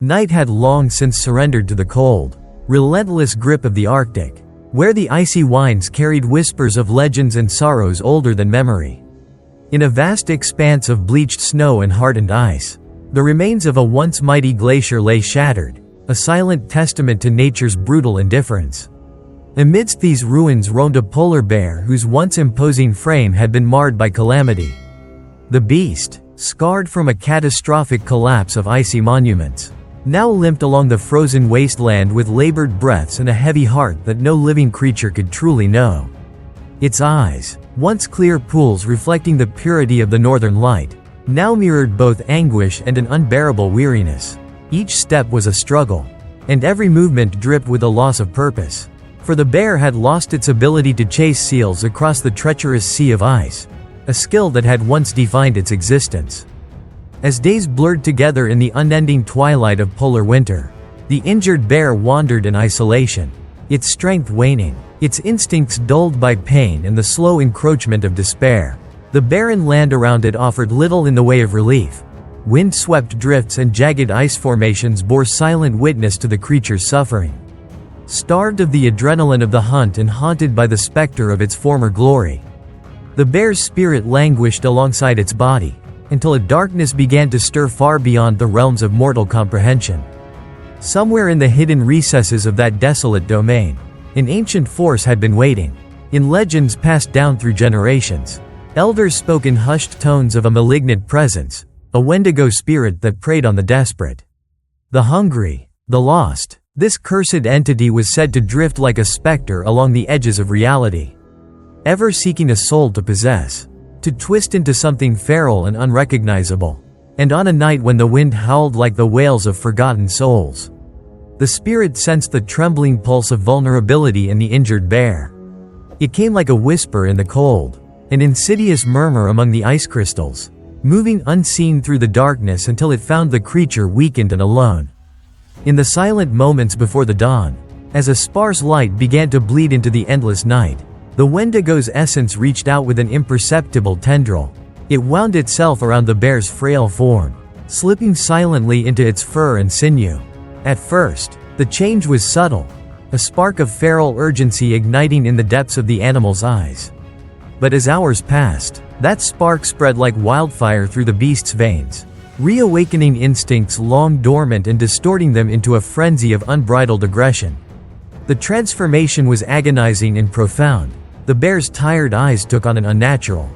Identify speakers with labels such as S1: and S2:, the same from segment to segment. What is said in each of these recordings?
S1: Night had long since surrendered to the cold, relentless grip of the Arctic, where the icy winds carried whispers of legends and sorrows older than memory. In a vast expanse of bleached snow and hardened ice, the remains of a once mighty glacier lay shattered, a silent testament to nature's brutal indifference. Amidst these ruins roamed a polar bear whose once imposing frame had been marred by calamity. The beast, scarred from a catastrophic collapse of icy monuments, now limped along the frozen wasteland with labored breaths and a heavy heart that no living creature could truly know. Its eyes, once clear pools reflecting the purity of the northern light, now mirrored both anguish and an unbearable weariness. Each step was a struggle, and every movement dripped with a loss of purpose. For the bear had lost its ability to chase seals across the treacherous sea of ice, a skill that had once defined its existence. As days blurred together in the unending twilight of polar winter, the injured bear wandered in isolation, its strength waning, its instincts dulled by pain and the slow encroachment of despair. The barren land around it offered little in the way of relief. Wind-swept drifts and jagged ice formations bore silent witness to the creature's suffering. Starved of the adrenaline of the hunt and haunted by the specter of its former glory, the bear's spirit languished alongside its body, until a darkness began to stir far beyond the realms of mortal comprehension. Somewhere in the hidden recesses of that desolate domain, an ancient force had been waiting. In legends passed down through generations, elders spoke in hushed tones of a malignant presence, a Wendigo spirit that preyed on the desperate, the hungry, the lost. This cursed entity was said to drift like a specter along the edges of reality, ever seeking a soul to possess, to twist into something feral and unrecognizable. And on a night when the wind howled like the wails of forgotten souls, the spirit sensed the trembling pulse of vulnerability in the injured bear. It came like a whisper in the cold, an insidious murmur among the ice crystals, moving unseen through the darkness until it found the creature weakened and alone. In the silent moments before the dawn, as a sparse light began to bleed into the endless night, the Wendigo's essence reached out with an imperceptible tendril. It wound itself around the bear's frail form, slipping silently into its fur and sinew. At first, the change was subtle, a spark of feral urgency igniting in the depths of the animal's eyes. But as hours passed, that spark spread like wildfire through the beast's veins, reawakening instincts long dormant and distorting them into a frenzy of unbridled aggression. The transformation was agonizing and profound. The bear's tired eyes took on an unnatural,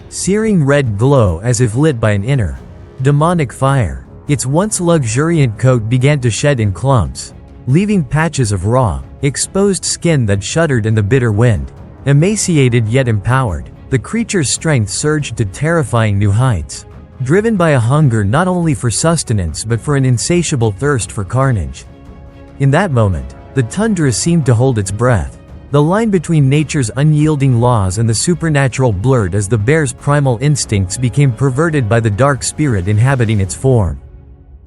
S1: searing red glow as if lit by an inner, demonic fire. Its once luxuriant coat began to shed in clumps, leaving patches of raw, exposed skin that shuddered in the bitter wind. Emaciated yet empowered, the creature's strength surged to terrifying new heights, driven by a hunger not only for sustenance but for an insatiable thirst for carnage. In that moment, the tundra seemed to hold its breath. The line between nature's unyielding laws and the supernatural blurred as the bear's primal instincts became perverted by the dark spirit inhabiting its form.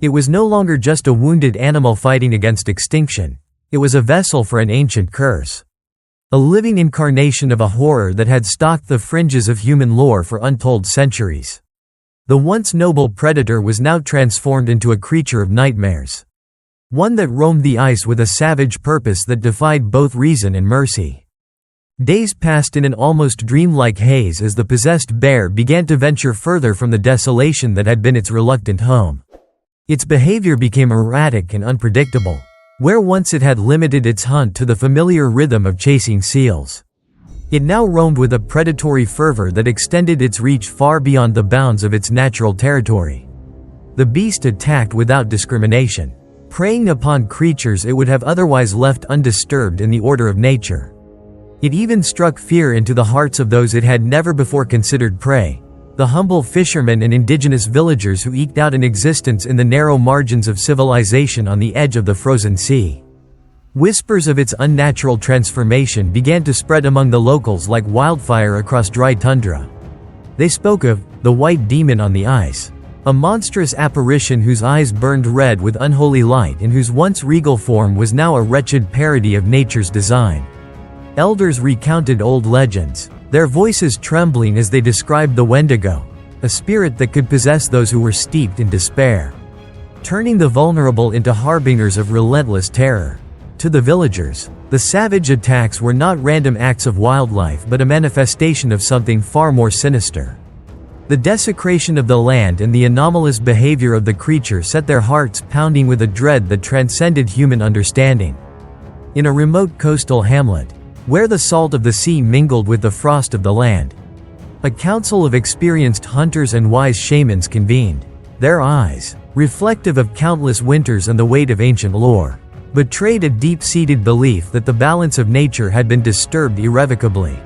S1: It was no longer just a wounded animal fighting against extinction. It was a vessel for an ancient curse, a living incarnation of a horror that had stalked the fringes of human lore for untold centuries. The once noble predator was now transformed into a creature of nightmares, one that roamed the ice with a savage purpose that defied both reason and mercy. Days passed in an almost dreamlike haze as the possessed bear began to venture further from the desolation that had been its reluctant home. Its behavior became erratic and unpredictable. Where once it had limited its hunt to the familiar rhythm of chasing seals, it now roamed with a predatory fervor that extended its reach far beyond the bounds of its natural territory. The beast attacked without discrimination, preying upon creatures it would have otherwise left undisturbed in the order of nature. It even struck fear into the hearts of those it had never before considered prey, the humble fishermen and indigenous villagers who eked out an existence in the narrow margins of civilization on the edge of the frozen sea. Whispers of its unnatural transformation began to spread among the locals like wildfire across dry tundra. They spoke of the white demon on the ice, a monstrous apparition whose eyes burned red with unholy light and whose once regal form was now a wretched parody of nature's design. Elders recounted old legends, their voices trembling as they described the Wendigo, a spirit that could possess those who were steeped in despair. turning the vulnerable into harbingers of relentless terror. To the villagers, the savage attacks were not random acts of wildlife but a manifestation of something far more sinister. The desecration of the land and the anomalous behavior of the creature set their hearts pounding with a dread that transcended human understanding. In a remote coastal hamlet, where the salt of the sea mingled with the frost of the land, a council of experienced hunters and wise shamans convened. Their eyes, reflective of countless winters and the weight of ancient lore, betrayed a deep-seated belief that the balance of nature had been disturbed irrevocably.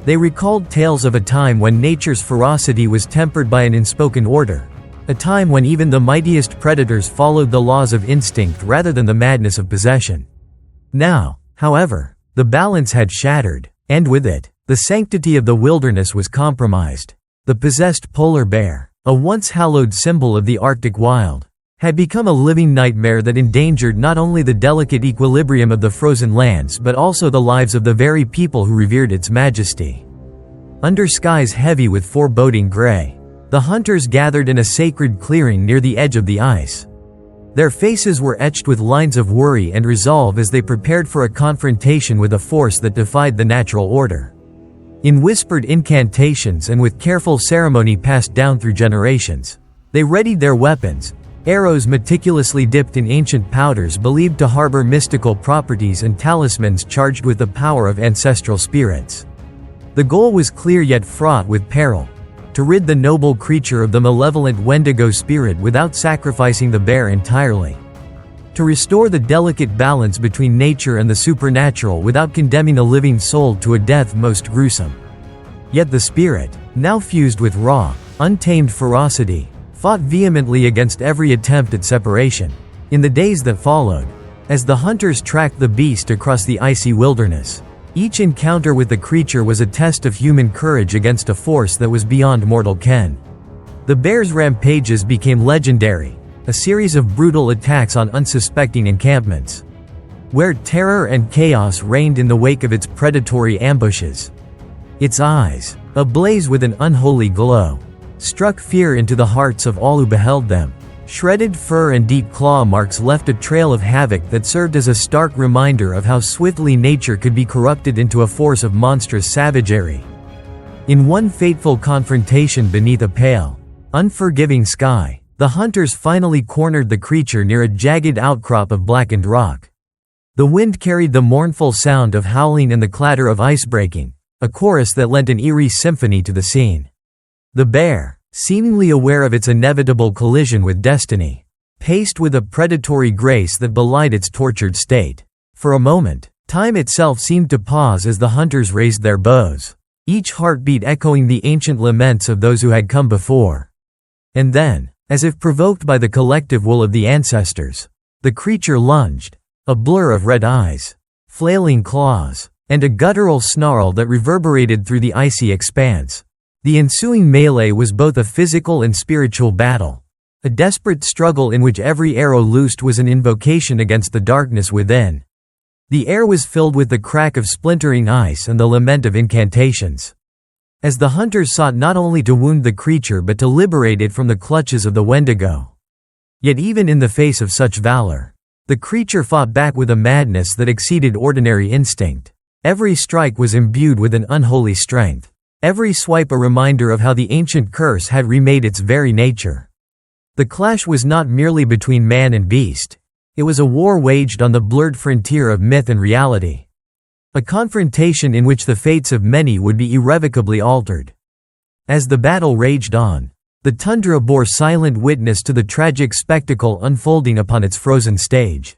S1: They recalled tales of a time when nature's ferocity was tempered by an unspoken order, a time when even the mightiest predators followed the laws of instinct rather than the madness of possession. Now, however, the balance had shattered, and with it, the sanctity of the wilderness was compromised. The possessed polar bear, a once hallowed symbol of the Arctic wild, had become a living nightmare that endangered not only the delicate equilibrium of the frozen lands but also the lives of the very people who revered its majesty. Under skies heavy with foreboding gray, the hunters gathered in a sacred clearing near the edge of the ice. Their faces were etched with lines of worry and resolve as they prepared for a confrontation with a force that defied the natural order. In whispered incantations and with careful ceremony passed down through generations, they readied their weapons, arrows meticulously dipped in ancient powders believed to harbor mystical properties and talismans charged with the power of ancestral spirits. The goal was clear yet fraught with peril: to rid the noble creature of the malevolent Wendigo spirit without sacrificing the bear entirely. To restore the delicate balance between nature and the supernatural without condemning a living soul to a death most gruesome. Yet the spirit, now fused with raw, untamed ferocity, fought vehemently against every attempt at separation. In the days that followed, as the hunters tracked the beast across the icy wilderness, each encounter with the creature was a test of human courage against a force that was beyond mortal ken. The bear's rampages became legendary, a series of brutal attacks on unsuspecting encampments, where terror and chaos reigned in the wake of its predatory ambushes. Its eyes, ablaze with an unholy glow, struck fear into the hearts of all who beheld them. Shredded fur and deep claw marks left a trail of havoc that served as a stark reminder of how swiftly nature could be corrupted into a force of monstrous savagery. In one fateful confrontation beneath a pale, unforgiving sky, the hunters finally cornered the creature near a jagged outcrop of blackened rock. The wind carried the mournful sound of howling and the clatter of ice breaking, a chorus that lent an eerie symphony to the scene. The bear, seemingly aware of its inevitable collision with destiny, paced with a predatory grace that belied its tortured state. For a moment, time itself seemed to pause as the hunters raised their bows, each heartbeat echoing the ancient laments of those who had come before. And then, as if provoked by the collective will of the ancestors, the creature lunged, a blur of red eyes, flailing claws, and a guttural snarl that reverberated through the icy expanse. The ensuing melee was both a physical and spiritual battle, a desperate struggle in which every arrow loosed was an invocation against the darkness within. The air was filled with the crack of splintering ice and the lament of incantations, as the hunters sought not only to wound the creature but to liberate it from the clutches of the Wendigo. Yet even in the face of such valor, the creature fought back with a madness that exceeded ordinary instinct. Every strike was imbued with an unholy strength, every swipe a reminder of how the ancient curse had remade its very nature. The clash was not merely between man and beast, it was a war waged on the blurred frontier of myth and reality. A confrontation in which the fates of many would be irrevocably altered. As the battle raged on, the tundra bore silent witness to the tragic spectacle unfolding upon its frozen stage.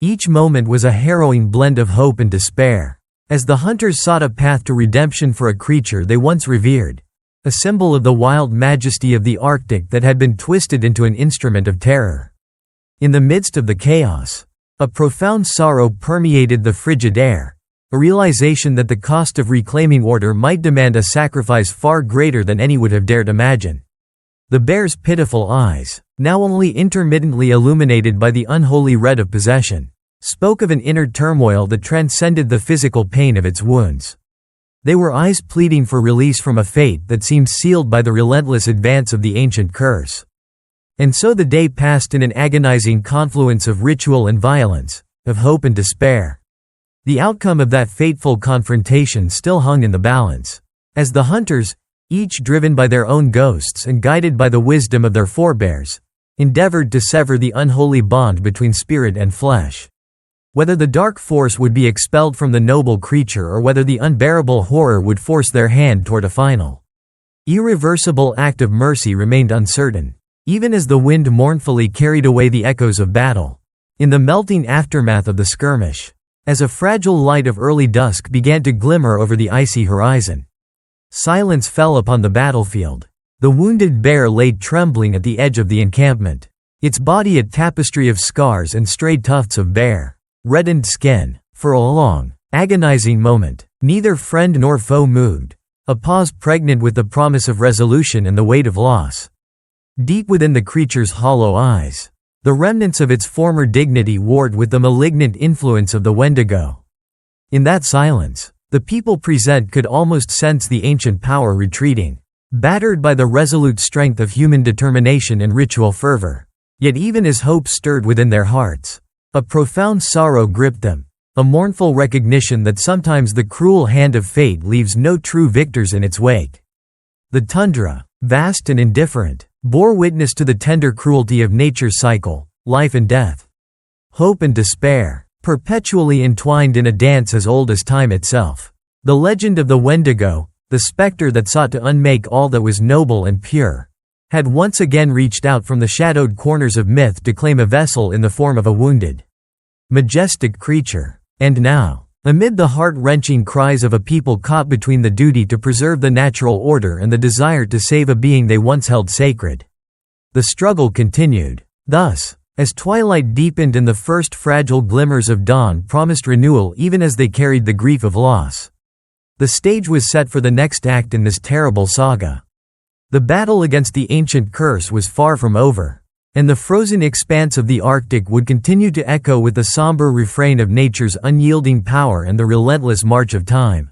S1: Each moment was a harrowing blend of hope and despair, as the hunters sought a path to redemption for a creature they once revered, a symbol of the wild majesty of the Arctic that had been twisted into an instrument of terror. In the midst of the chaos, a profound sorrow permeated the frigid air, a realization that the cost of reclaiming order might demand a sacrifice far greater than any would have dared imagine. The bear's pitiful eyes, now only intermittently illuminated by the unholy red of possession, spoke of an inner turmoil that transcended the physical pain of its wounds. They were eyes pleading for release from a fate that seemed sealed by the relentless advance of the ancient curse. And so the day passed in an agonizing confluence of ritual and violence, of hope and despair. The outcome of that fateful confrontation still hung in the balance. As the hunters, each driven by their own ghosts and guided by the wisdom of their forebears, endeavored to sever the unholy bond between spirit and flesh. Whether the dark force would be expelled from the noble creature or whether the unbearable horror would force their hand toward a final, irreversible act of mercy remained uncertain, even as the wind mournfully carried away the echoes of battle. In the melting aftermath of the skirmish, as a fragile light of early dusk began to glimmer over the icy horizon, silence fell upon the battlefield. The wounded bear lay trembling at the edge of the encampment, its body a tapestry of scars and stray tufts of bare, reddened skin. For a long, agonizing moment, neither friend nor foe moved, a pause pregnant with the promise of resolution and the weight of loss. Deep within the creature's hollow eyes, the remnants of its former dignity warred with the malignant influence of the Wendigo. In that silence, the people present could almost sense the ancient power retreating, battered by the resolute strength of human determination and ritual fervor. Yet even as hope stirred within their hearts, a profound sorrow gripped them, a mournful recognition that sometimes the cruel hand of fate leaves no true victors in its wake. The tundra, vast and indifferent, bore witness to the tender cruelty of nature's cycle, life and death, hope and despair, perpetually entwined in a dance as old as time itself. The legend of the Wendigo, the specter that sought to unmake all that was noble and pure, had once again reached out from the shadowed corners of myth to claim a vessel in the form of a wounded, majestic creature. And now, amid the heart-wrenching cries of a people caught between the duty to preserve the natural order and the desire to save a being they once held sacred, the struggle continued. Thus, as twilight deepened and the first fragile glimmers of dawn promised renewal even as they carried the grief of loss, the stage was set for the next act in this terrible saga. The battle against the ancient curse was far from over, and the frozen expanse of the Arctic would continue to echo with the somber refrain of nature's unyielding power and the relentless march of time.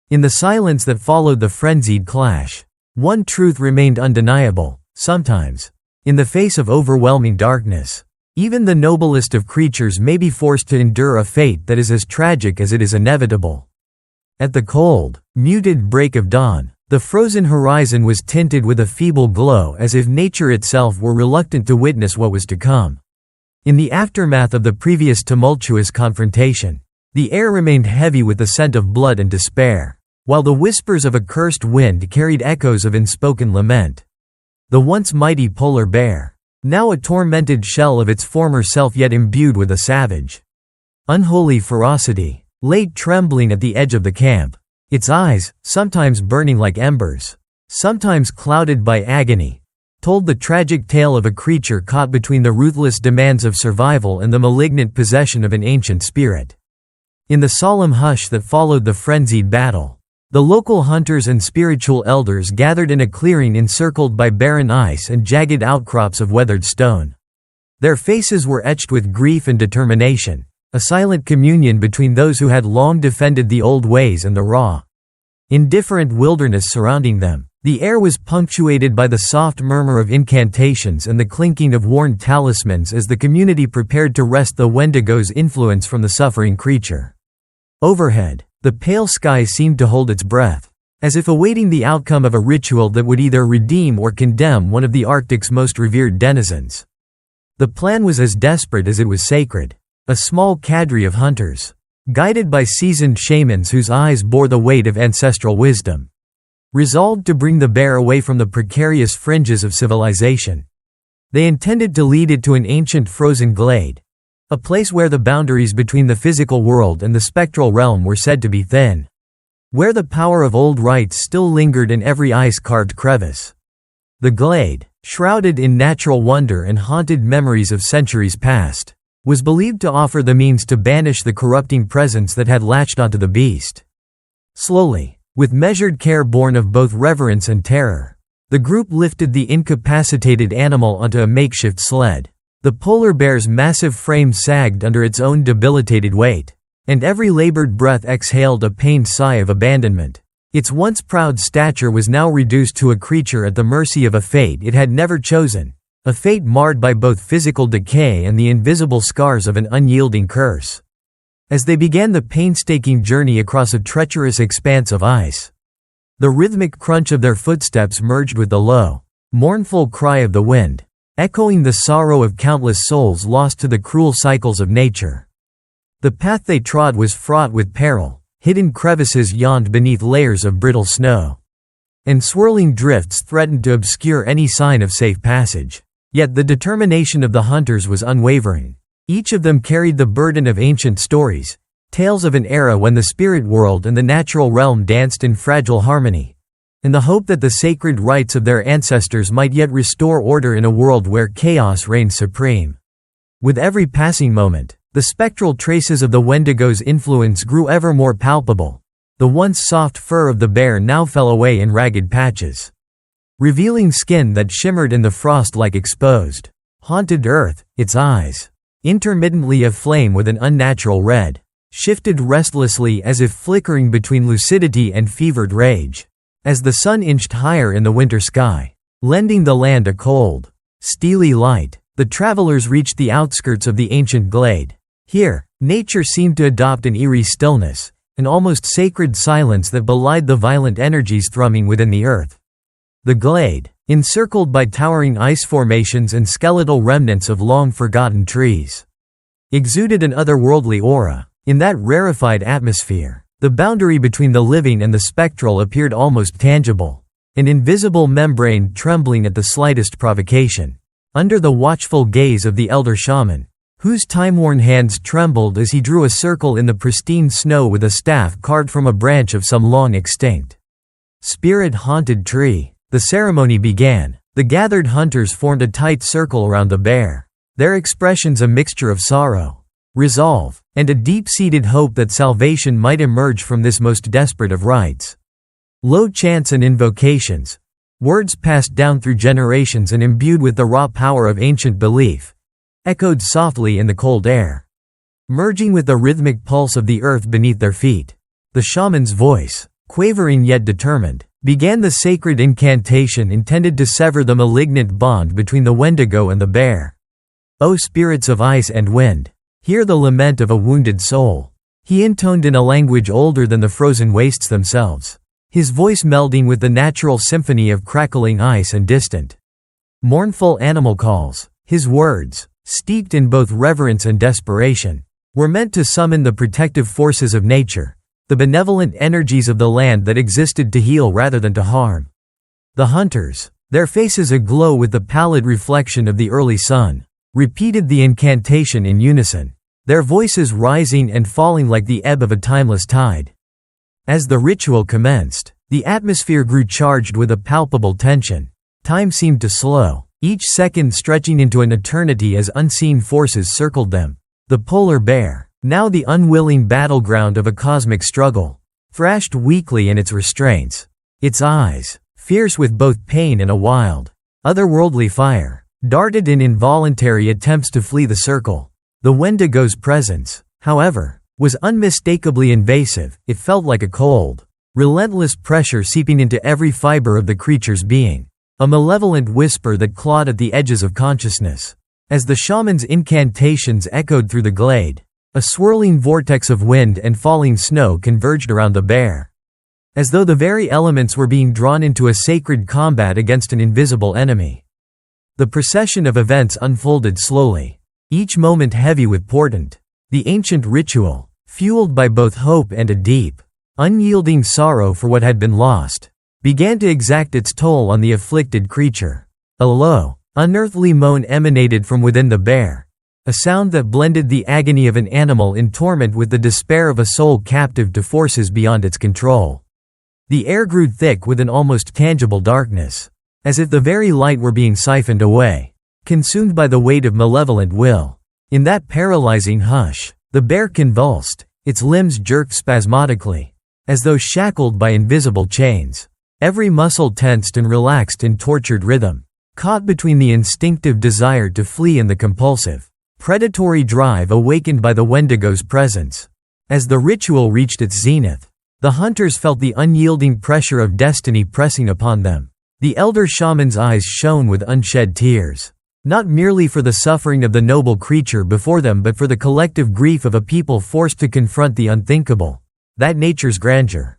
S1: In the silence that followed the frenzied clash, one truth remained undeniable: sometimes, in the face of overwhelming darkness, even the noblest of creatures may be forced to endure a fate that is as tragic as it is inevitable. At the cold, muted break of dawn, the frozen horizon was tinted with a feeble glow as if nature itself were reluctant to witness what was to come. In the aftermath of the previous tumultuous confrontation, the air remained heavy with the scent of blood and despair, while the whispers of a cursed wind carried echoes of unspoken lament. The once mighty polar bear, now a tormented shell of its former self yet imbued with a savage, unholy ferocity, lay trembling at the edge of the camp. Its eyes, sometimes burning like embers, sometimes clouded by agony, told the tragic tale of a creature caught between the ruthless demands of survival and the malignant possession of an ancient spirit. In the solemn hush that followed the frenzied battle, the local hunters and spiritual elders gathered in a clearing encircled by barren ice and jagged outcrops of weathered stone. Their faces were etched with grief and determination, a silent communion between those who had long defended the old ways and the raw, indifferent wilderness surrounding them. The air was punctuated by the soft murmur of incantations and the clinking of worn talismans as the community prepared to wrest the Wendigo's influence from the suffering creature. Overhead, the pale sky seemed to hold its breath, as if awaiting the outcome of a ritual that would either redeem or condemn one of the Arctic's most revered denizens. The plan was as desperate as it was sacred. A small cadre of hunters, guided by seasoned shamans whose eyes bore the weight of ancestral wisdom, resolved to bring the bear away from the precarious fringes of civilization. They intended to lead it to an ancient frozen glade, a place where the boundaries between the physical world and the spectral realm were said to be thin, where the power of old rites still lingered in every ice-carved crevice. The glade, shrouded in natural wonder and haunted memories of centuries past, was believed to offer the means to banish the corrupting presence that had latched onto the beast. Slowly, with measured care born of both reverence and terror, the group lifted the incapacitated animal onto a makeshift sled. The polar bear's massive frame sagged under its own debilitated weight, and every labored breath exhaled a pained sigh of abandonment. Its once proud stature was now reduced to a creature at the mercy of a fate it had never chosen, a fate marred by both physical decay and the invisible scars of an unyielding curse. As they began the painstaking journey across a treacherous expanse of ice, the rhythmic crunch of their footsteps merged with the low, mournful cry of the wind, echoing the sorrow of countless souls lost to the cruel cycles of nature. The path they trod was fraught with peril. Hidden crevices yawned beneath layers of brittle snow, and swirling drifts threatened to obscure any sign of safe passage. Yet the determination of the hunters was unwavering. Each of them carried the burden of ancient stories, tales of an era when the spirit world and the natural realm danced in fragile harmony, in the hope that the sacred rites of their ancestors might yet restore order in a world where chaos reigned supreme. With every passing moment, the spectral traces of the Wendigo's influence grew ever more palpable. The once soft fur of the bear now fell away in ragged patches, revealing skin that shimmered in the frost like exposed, haunted earth. Its eyes, intermittently aflame with an unnatural red, shifted restlessly as if flickering between lucidity and fevered rage, as the sun inched higher in the winter sky, lending the land a cold, steely light. The travelers reached the outskirts of the ancient glade. Here, nature seemed to adopt an eerie stillness, an almost sacred silence that belied the violent energies thrumming within the earth. The glade, encircled by towering ice formations and skeletal remnants of long-forgotten trees, exuded an otherworldly aura. In that rarefied atmosphere, the boundary between the living and the spectral appeared almost tangible, an invisible membrane trembling at the slightest provocation. Under the watchful gaze of the elder shaman, whose time-worn hands trembled as he drew a circle in the pristine snow with a staff carved from a branch of some long-extinct, spirit-haunted tree, the ceremony began. The gathered hunters formed a tight circle around the bear, their expressions a mixture of sorrow, resolve, and a deep-seated hope that salvation might emerge from this most desperate of rites. Low chants and invocations, words passed down through generations and imbued with the raw power of ancient belief, echoed softly in the cold air, merging with the rhythmic pulse of the earth beneath their feet. The shaman's voice, quavering yet determined, began the sacred incantation intended to sever the malignant bond between the Wendigo and the bear. "O spirits of ice and wind, hear the lament of a wounded soul," he intoned in a language older than the frozen wastes themselves, his voice melding with the natural symphony of crackling ice and distant, mournful animal calls. His words, steeped in both reverence and desperation, were meant to summon the protective forces of nature, the benevolent energies of the land that existed to heal rather than to harm. The hunters, their faces aglow with the pallid reflection of the early sun, repeated the incantation in unison, their voices rising and falling like the ebb of a timeless tide. As the ritual commenced, the atmosphere grew charged with a palpable tension. Time seemed to slow, each second stretching into an eternity as unseen forces circled them. The polar bear, now the unwilling battleground of a cosmic struggle, thrashed weakly in its restraints, its eyes, fierce with both pain and a wild, otherworldly fire, darted in involuntary attempts to flee the circle. The Wendigo's presence, however, was unmistakably invasive. It felt like a cold, relentless pressure seeping into every fiber of the creature's being, a malevolent whisper that clawed at the edges of consciousness. As the shaman's incantations echoed through the glade, a swirling vortex of wind and falling snow converged around the bear, as though the very elements were being drawn into a sacred combat against an invisible enemy. The procession of events unfolded slowly, each moment heavy with portent. The ancient ritual, fueled by both hope and a deep, unyielding sorrow for what had been lost, began to exact its toll on the afflicted creature. A low, unearthly moan emanated from within the bear, a sound that blended the agony of an animal in torment with the despair of a soul captive to forces beyond its control. The air grew thick with an almost tangible darkness, as if the very light were being siphoned away, consumed by the weight of malevolent will. In that paralyzing hush, the bear convulsed, its limbs jerked spasmodically, as though shackled by invisible chains. Every muscle tensed and relaxed in tortured rhythm, caught between the instinctive desire to flee and the compulsive, predatory drive awakened by the Wendigo's presence. As the ritual reached its zenith, the hunters felt the unyielding pressure of destiny pressing upon them. The elder shaman's eyes shone with unshed tears, Not merely for the suffering of the noble creature before them but for the collective grief of a people forced to confront the unthinkable. That nature's grandeur,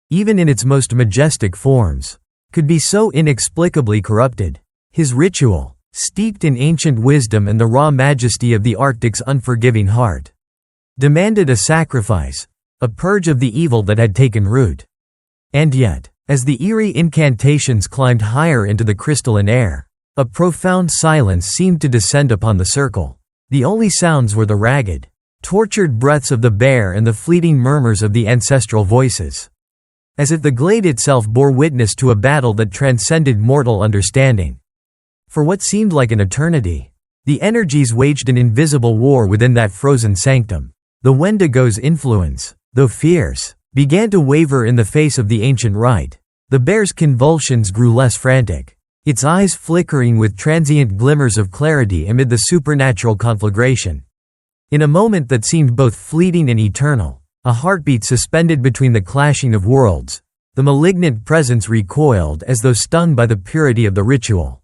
S1: even in its most majestic forms, could be so inexplicably corrupted. His ritual, steeped in ancient wisdom and the raw majesty of the Arctic's unforgiving heart, demanded a sacrifice, a purge of the evil that had taken root. And yet, as the eerie incantations climbed higher into the crystalline air, a profound silence seemed to descend upon the circle. The only sounds were the ragged, tortured breaths of the bear and the fleeting murmurs of the ancestral voices. As if the glade itself bore witness to a battle that transcended mortal understanding. For what seemed like an eternity, the energies waged an invisible war within that frozen sanctum. The Wendigo's influence, though fierce, began to waver in the face of the ancient rite. The bear's convulsions grew less frantic, its eyes flickering with transient glimmers of clarity amid the supernatural conflagration. In a moment that seemed both fleeting and eternal, a heartbeat suspended between the clashing of worlds, the malignant presence recoiled as though stung by the purity of the ritual.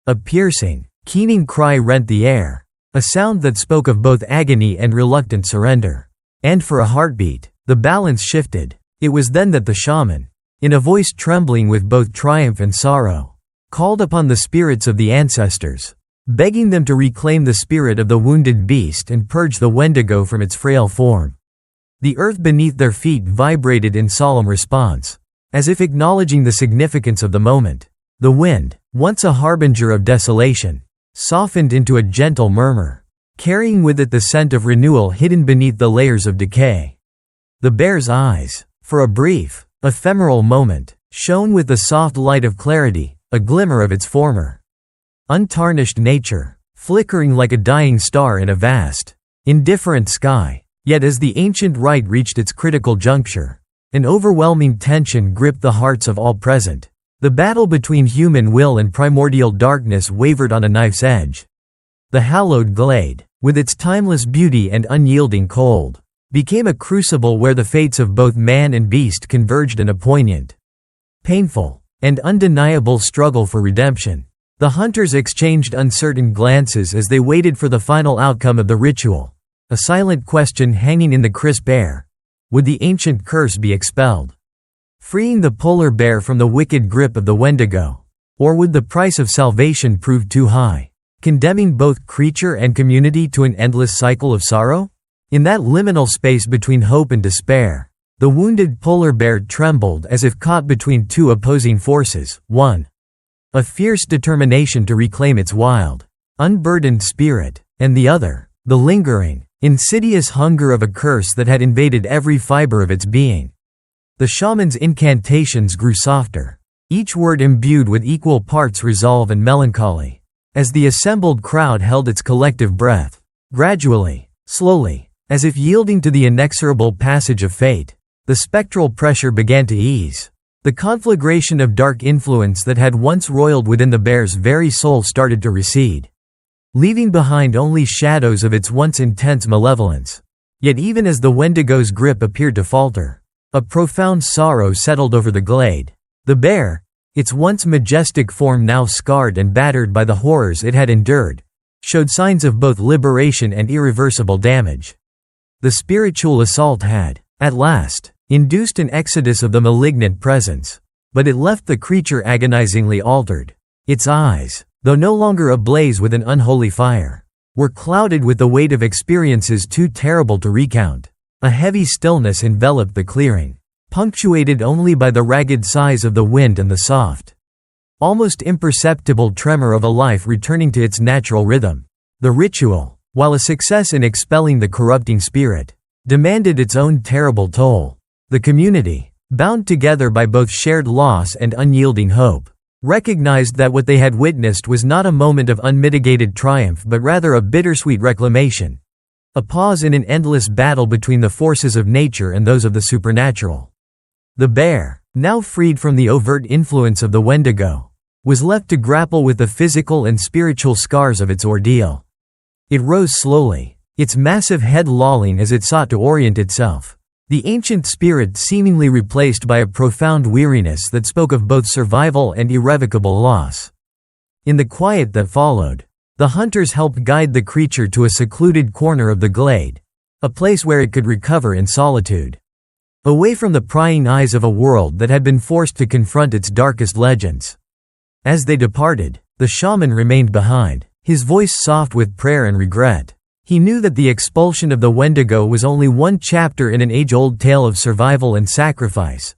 S1: A piercing, keening cry rent the air, a sound that spoke of both agony and reluctant surrender. And for a heartbeat, the balance shifted. It was then that the shaman, in a voice trembling with both triumph and sorrow, called upon the spirits of the ancestors, begging them to reclaim the spirit of the wounded beast and purge the Wendigo from its frail form. The earth beneath their feet vibrated in solemn response, as if acknowledging the significance of the moment. The wind, once a harbinger of desolation, softened into a gentle murmur, carrying with it the scent of renewal hidden beneath the layers of decay. The bear's eyes, for a brief, ephemeral moment, shone with the soft light of clarity, a glimmer of its former untarnished nature, flickering like a dying star in a vast, indifferent sky. Yet as the ancient rite reached its critical juncture, an overwhelming tension gripped the hearts of all present. The battle between human will and primordial darkness wavered on a knife's edge. The hallowed glade, with its timeless beauty and unyielding cold, became a crucible where the fates of both man and beast converged in a poignant, painful, and undeniable struggle for redemption. The hunters exchanged uncertain glances as they waited for the final outcome of the ritual, a silent question hanging in the crisp air. Would the ancient curse be expelled, freeing the polar bear from the wicked grip of the Wendigo? Or would the price of salvation prove too high, condemning both creature and community to an endless cycle of sorrow? In that liminal space between hope and despair, the wounded polar bear trembled as if caught between two opposing forces. One, a fierce determination to reclaim its wild, unburdened spirit, and the other, the lingering, insidious hunger of a curse that had invaded every fiber of its being. The shaman's incantations grew softer, each word imbued with equal parts resolve and melancholy, as the assembled crowd held its collective breath. Gradually, slowly, as if yielding to the inexorable passage of fate, the spectral pressure began to ease. The conflagration of dark influence that had once roiled within the bear's very soul started to recede, leaving behind only shadows of its once intense malevolence. Yet even as the Wendigo's grip appeared to falter, a profound sorrow settled over the glade. The bear, its once majestic form now scarred and battered by the horrors it had endured, showed signs of both liberation and irreversible damage. The spiritual assault had, at last, induced an exodus of the malignant presence, but it left the creature agonizingly altered. Its eyes, though no longer ablaze with an unholy fire, were clouded with the weight of experiences too terrible to recount. A heavy stillness enveloped the clearing, punctuated only by the ragged sighs of the wind and the soft, almost imperceptible tremor of a life returning to its natural rhythm. The ritual, while a success in expelling the corrupting spirit, demanded its own terrible toll. The community, bound together by both shared loss and unyielding hope, recognized that what they had witnessed was not a moment of unmitigated triumph but rather a bittersweet reclamation, a pause in an endless battle between the forces of nature and those of the supernatural. The bear, now freed from the overt influence of the Wendigo, was left to grapple with the physical and spiritual scars of its ordeal. It rose slowly, its massive head lolling as it sought to orient itself, the ancient spirit seemingly replaced by a profound weariness that spoke of both survival and irrevocable loss. In the quiet that followed, The hunters helped guide the creature to a secluded corner of the glade, a place where it could recover in solitude, away from the prying eyes of a world that had been forced to confront its darkest legends. As they departed, the shaman remained behind, his voice soft with prayer and regret. He knew that the expulsion of the Wendigo was only one chapter in an age-old tale of survival and sacrifice,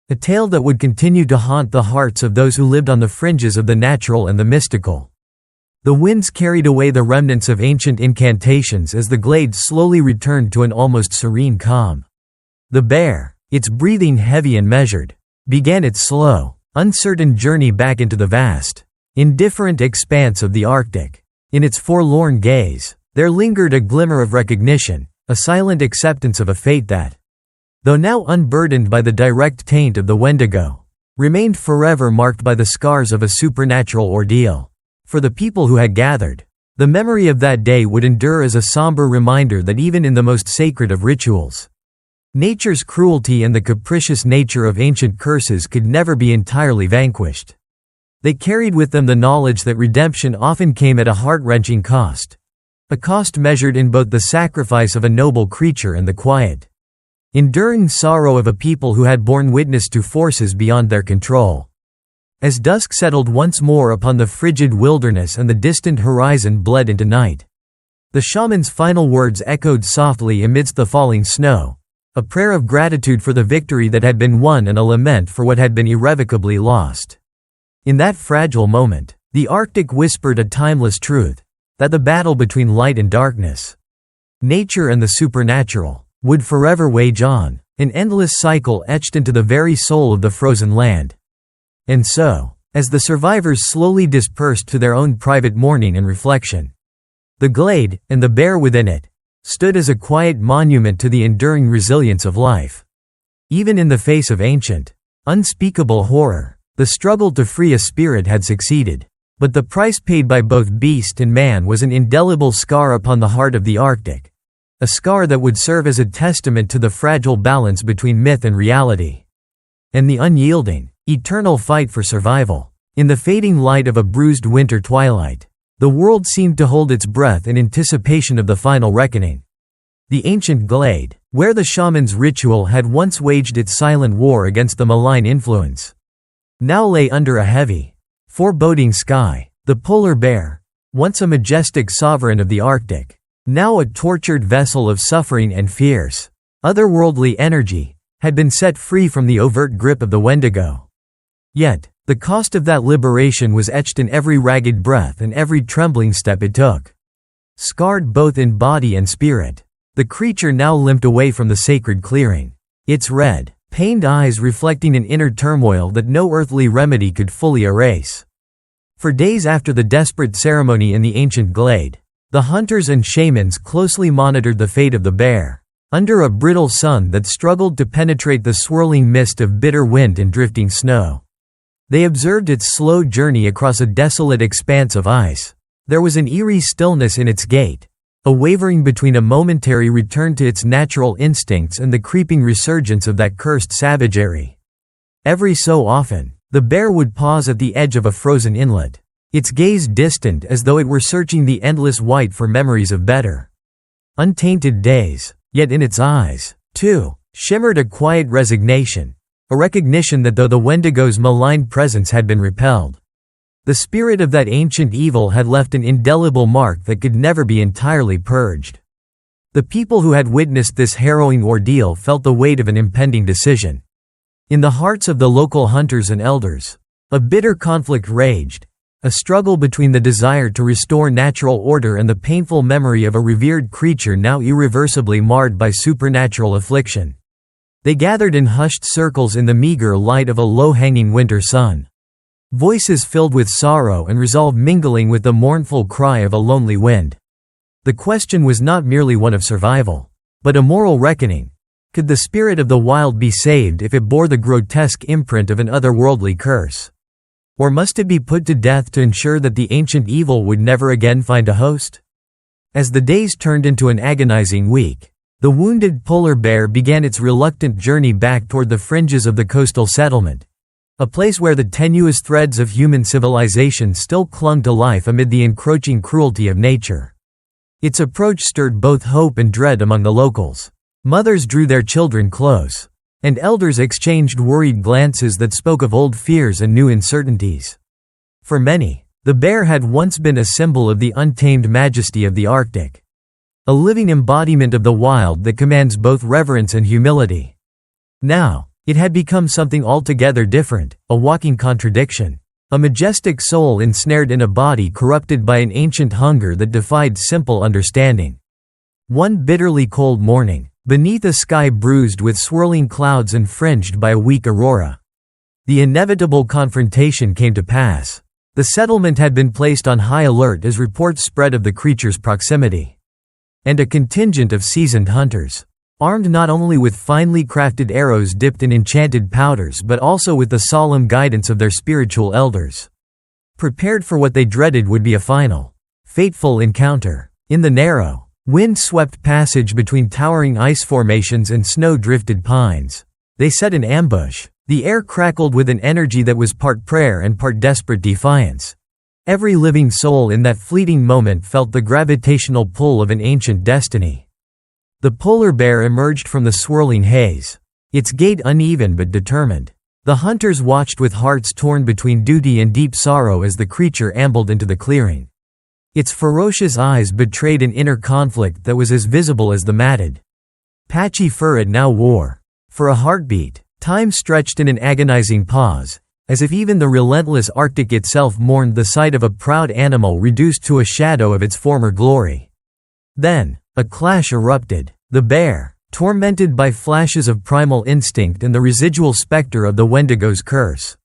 S1: a tale that would continue to haunt the hearts of those who lived on the fringes of the natural and the mystical. The winds carried away the remnants of ancient incantations as the glade slowly returned to an almost serene calm. The bear, its breathing heavy and measured, began its slow, uncertain journey back into the vast, indifferent expanse of the Arctic. In its forlorn gaze, there lingered a glimmer of recognition, a silent acceptance of a fate that, though now unburdened by the direct taint of the Wendigo, remained forever marked by the scars of a supernatural ordeal. For the people who had gathered, the memory of that day would endure as a somber reminder that even in the most sacred of rituals, nature's cruelty and the capricious nature of ancient curses could never be entirely vanquished. They carried with them the knowledge that redemption often came at a heart-wrenching cost, a cost measured in both the sacrifice of a noble creature and the quiet, enduring sorrow of a people who had borne witness to forces beyond their control. As dusk settled once more upon the frigid wilderness and the distant horizon bled into night, the shaman's final words echoed softly amidst the falling snow, a prayer of gratitude for the victory that had been won and a lament for what had been irrevocably lost. In that fragile moment, the Arctic whispered a timeless truth, that the battle between light and darkness, nature and the supernatural, would forever wage on, an endless cycle etched into the very soul of the frozen land. And so, as the survivors slowly dispersed to their own private mourning and reflection, the glade, and the bear within it, stood as a quiet monument to the enduring resilience of life. Even in the face of ancient, unspeakable horror, the struggle to free a spirit had succeeded. But the price paid by both beast and man was an indelible scar upon the heart of the Arctic, a scar that would serve as a testament to the fragile balance between myth and reality, and the unyielding, eternal fight for survival. In the fading light of a bruised winter twilight, the world seemed to hold its breath in anticipation of the final reckoning. The ancient glade, where the shaman's ritual had once waged its silent war against the malign influence, now lay under a heavy, foreboding sky. The polar bear, once a majestic sovereign of the Arctic, now a tortured vessel of suffering and fierce, otherworldly energy, had been set free from the overt grip of the Wendigo. Yet, the cost of that liberation was etched in every ragged breath and every trembling step it took. Scarred both in body and spirit, the creature now limped away from the sacred clearing, its red, pained eyes reflecting an inner turmoil that no earthly remedy could fully erase. For days after the desperate ceremony in the ancient glade, the hunters and shamans closely monitored the fate of the bear, under a brittle sun that struggled to penetrate the swirling mist of bitter wind and drifting snow. They observed its slow journey across a desolate expanse of ice. There was an eerie stillness in its gait, a wavering between a momentary return to its natural instincts and the creeping resurgence of that cursed savagery. Every so often, the bear would pause at the edge of a frozen inlet, its gaze distant as though it were searching the endless white for memories of better, untainted days. Yet in its eyes, too, shimmered a quiet resignation, a recognition that though the Wendigo's malign presence had been repelled, the spirit of that ancient evil had left an indelible mark that could never be entirely purged. The people who had witnessed this harrowing ordeal felt the weight of an impending decision. In the hearts of the local hunters and elders, a bitter conflict raged, a struggle between the desire to restore natural order and the painful memory of a revered creature now irreversibly marred by supernatural affliction. They gathered in hushed circles in the meager light of a low-hanging winter sun, voices filled with sorrow and resolve mingling with the mournful cry of a lonely wind. The question was not merely one of survival, but a moral reckoning. Could the spirit of the wild be saved if it bore the grotesque imprint of an otherworldly curse? Or must it be put to death to ensure that the ancient evil would never again find a host? As the days turned into an agonizing week, the wounded polar bear began its reluctant journey back toward the fringes of the coastal settlement, a place where the tenuous threads of human civilization still clung to life amid the encroaching cruelty of nature. Its approach stirred both hope and dread among the locals. Mothers drew their children close, and elders exchanged worried glances that spoke of old fears and new uncertainties. For many, the bear had once been a symbol of the untamed majesty of the Arctic. A living embodiment of the wild that commands both reverence and humility. Now, it had become something altogether different, a walking contradiction. A majestic soul ensnared in a body corrupted by an ancient hunger that defied simple understanding. One bitterly cold morning, beneath a sky bruised with swirling clouds and fringed by a weak aurora, the inevitable confrontation came to pass. The settlement had been placed on high alert as reports spread of the creature's proximity. And a contingent of seasoned hunters, armed not only with finely crafted arrows dipped in enchanted powders but also with the solemn guidance of their spiritual elders, prepared for what they dreaded would be a final, fateful encounter. In the narrow, wind-swept passage between towering ice formations and snow-drifted pines, they set an ambush. The air crackled with an energy that was part prayer and part desperate defiance. Every living soul in that fleeting moment felt the gravitational pull of an ancient destiny. The polar bear emerged from the swirling haze, its gait uneven but determined. The hunters watched with hearts torn between duty and deep sorrow as the creature ambled into the clearing. Its ferocious eyes betrayed an inner conflict that was as visible as the matted, patchy fur it now wore. For a heartbeat, time stretched in an agonizing pause, as if even the relentless Arctic itself mourned the sight of a proud animal reduced to a shadow of its former glory. Then, a clash erupted. The bear, tormented by flashes of primal instinct and the residual specter of the Wendigo's curse,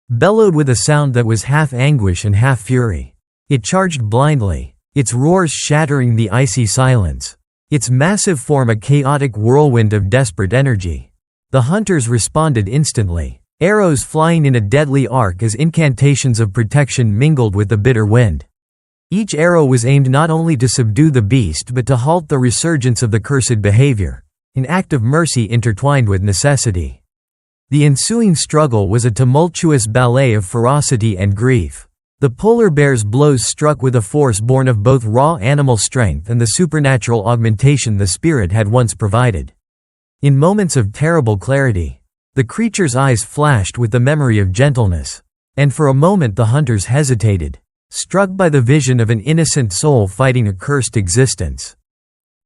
S1: bellowed with a sound that was half anguish and half fury. It charged blindly, its roars shattering the icy silence, its massive form a chaotic whirlwind of desperate energy. The hunters responded instantly, arrows flying in a deadly arc as incantations of protection mingled with the bitter wind. Each arrow was aimed not only to subdue the beast but to halt the resurgence of the cursed behavior, an act of mercy intertwined with necessity. The ensuing struggle was a tumultuous ballet of ferocity and grief. The polar bear's blows struck with a force born of both raw animal strength and the supernatural augmentation the spirit had once provided. In moments of terrible clarity, the creature's eyes flashed with the memory of gentleness, and for a moment the hunters hesitated, struck by the vision of an innocent soul fighting a cursed existence.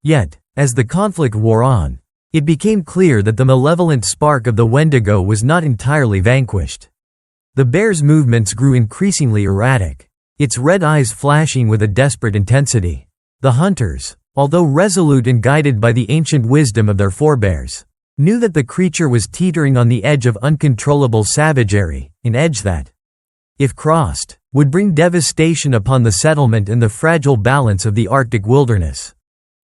S1: Yet, as the conflict wore on, it became clear that the malevolent spark of the Wendigo was not entirely vanquished. The bear's movements grew increasingly erratic, its red eyes flashing with a desperate intensity. The hunters, although resolute and guided by the ancient wisdom of their forebears, knew that the creature was teetering on the edge of uncontrollable savagery, an edge that, if crossed, would bring devastation upon the settlement and the fragile balance of the Arctic wilderness.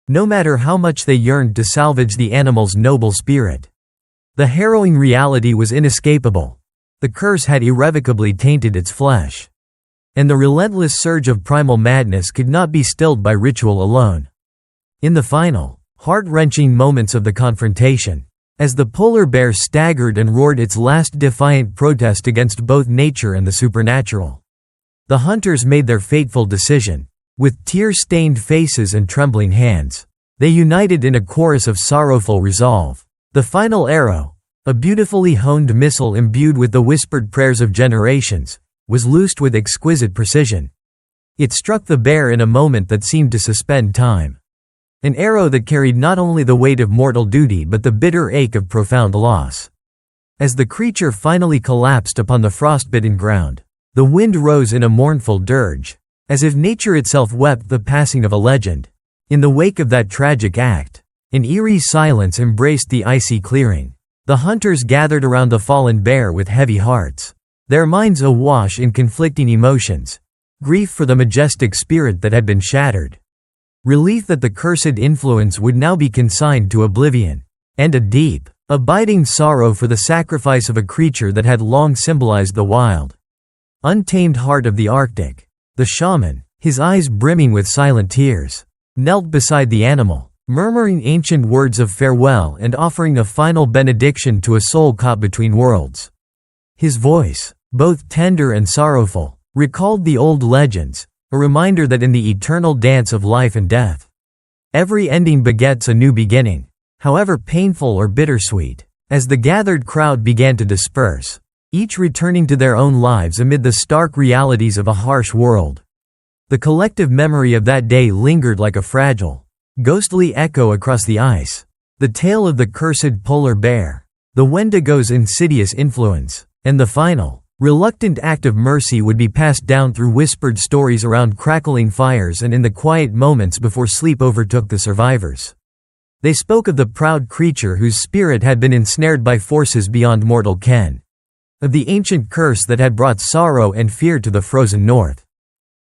S1: No matter how much they yearned to salvage the animal's noble spirit, the harrowing reality was inescapable. The curse had irrevocably tainted its flesh, and the relentless surge of primal madness could not be stilled by ritual alone. In the final, heart-wrenching moments of the confrontation, as the polar bear staggered and roared its last defiant protest against both nature and the supernatural, the hunters made their fateful decision. With tear-stained faces and trembling hands, they united in a chorus of sorrowful resolve. The final arrow, a beautifully honed missile imbued with the whispered prayers of generations, was loosed with exquisite precision. It struck the bear in a moment that seemed to suspend time. An arrow that carried not only the weight of mortal duty but the bitter ache of profound loss. As the creature finally collapsed upon the frostbitten ground, the wind rose in a mournful dirge, as if nature itself wept the passing of a legend. In the wake of that tragic act, an eerie silence embraced the icy clearing. The hunters gathered around the fallen bear with heavy hearts, their minds awash in conflicting emotions, grief for the majestic spirit that had been shattered, relief that the cursed influence would now be consigned to oblivion, and a deep, abiding sorrow for the sacrifice of a creature that had long symbolized the wild, untamed heart of the Arctic. The shaman, his eyes brimming with silent tears, knelt beside the animal, murmuring ancient words of farewell and offering a final benediction to a soul caught between worlds. His voice, both tender and sorrowful, recalled the old legends, a reminder that in the eternal dance of life and death, every ending begets a new beginning, however painful or bittersweet. As the gathered crowd began to disperse, each returning to their own lives amid the stark realities of a harsh world, the collective memory of that day lingered like a fragile, ghostly echo across the ice. The tale of the cursed polar bear, the Wendigo's insidious influence, and the final, reluctant act of mercy would be passed down through whispered stories around crackling fires and in the quiet moments before sleep overtook the survivors. They spoke of the proud creature whose spirit had been ensnared by forces beyond mortal ken, of the ancient curse that had brought sorrow and fear to the frozen north,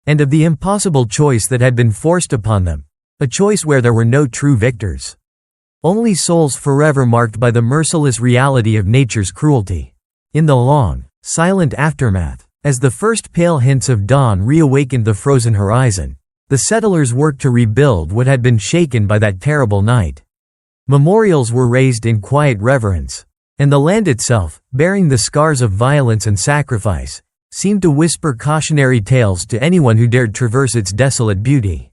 S1: and of the impossible choice that had been forced upon them, a choice where there were no true victors, only souls forever marked by the merciless reality of nature's cruelty. In the long, silent aftermath, as the first pale hints of dawn reawakened the frozen horizon, the settlers worked to rebuild what had been shaken by that terrible night. Memorials were raised in quiet reverence, and the land itself, bearing the scars of violence and sacrifice, seemed to whisper cautionary tales to anyone who dared traverse its desolate beauty.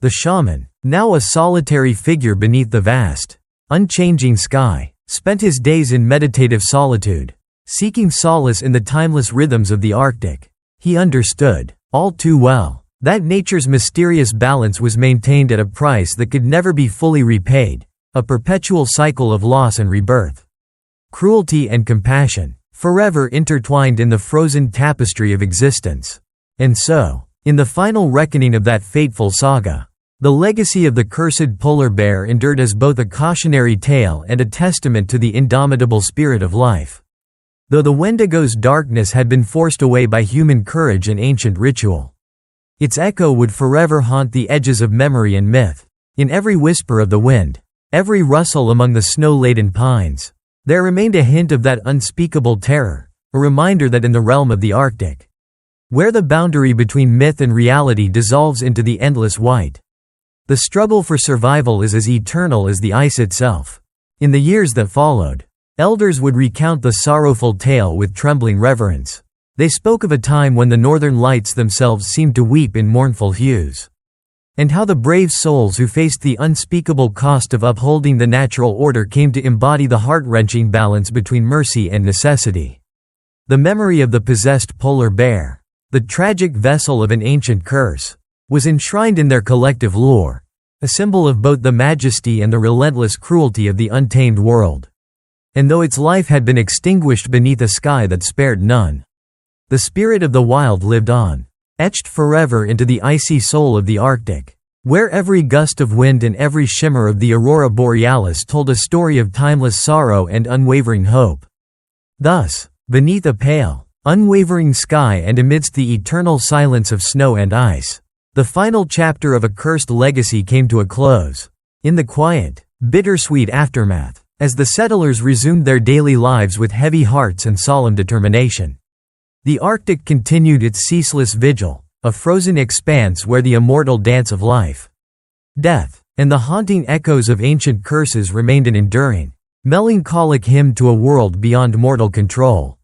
S1: The shaman, now a solitary figure beneath the vast, unchanging sky, spent his days in meditative solitude, seeking solace in the timeless rhythms of the Arctic. He understood, all too well, that nature's mysterious balance was maintained at a price that could never be fully repaid, a perpetual cycle of loss and rebirth. Cruelty and compassion, forever intertwined in the frozen tapestry of existence. And so, in the final reckoning of that fateful saga, the legacy of the cursed polar bear endured as both a cautionary tale and a testament to the indomitable spirit of life. Though the Wendigo's darkness had been forced away by human courage and ancient ritual, its echo would forever haunt the edges of memory and myth. In every whisper of the wind, every rustle among the snow-laden pines, there remained a hint of that unspeakable terror, a reminder that in the realm of the Arctic, where the boundary between myth and reality dissolves into the endless white, the struggle for survival is as eternal as the ice itself. In the years that followed, elders would recount the sorrowful tale with trembling reverence. They spoke of a time when the northern lights themselves seemed to weep in mournful hues, and how the brave souls who faced the unspeakable cost of upholding the natural order came to embody the heart-wrenching balance between mercy and necessity. The memory of the possessed polar bear, the tragic vessel of an ancient curse, was enshrined in their collective lore, a symbol of both the majesty and the relentless cruelty of the untamed world. And though its life had been extinguished beneath a sky that spared none, the spirit of the wild lived on, etched forever into the icy soul of the Arctic, where every gust of wind and every shimmer of the aurora borealis told a story of timeless sorrow and unwavering hope. Thus, beneath a pale, unwavering sky and amidst the eternal silence of snow and ice, the final chapter of a cursed legacy came to a close. In the quiet, bittersweet aftermath, as the settlers resumed their daily lives with heavy hearts and solemn determination, the Arctic continued its ceaseless vigil, a frozen expanse where the immortal dance of life, death, and the haunting echoes of ancient curses remained an enduring, melancholic hymn to a world beyond mortal control.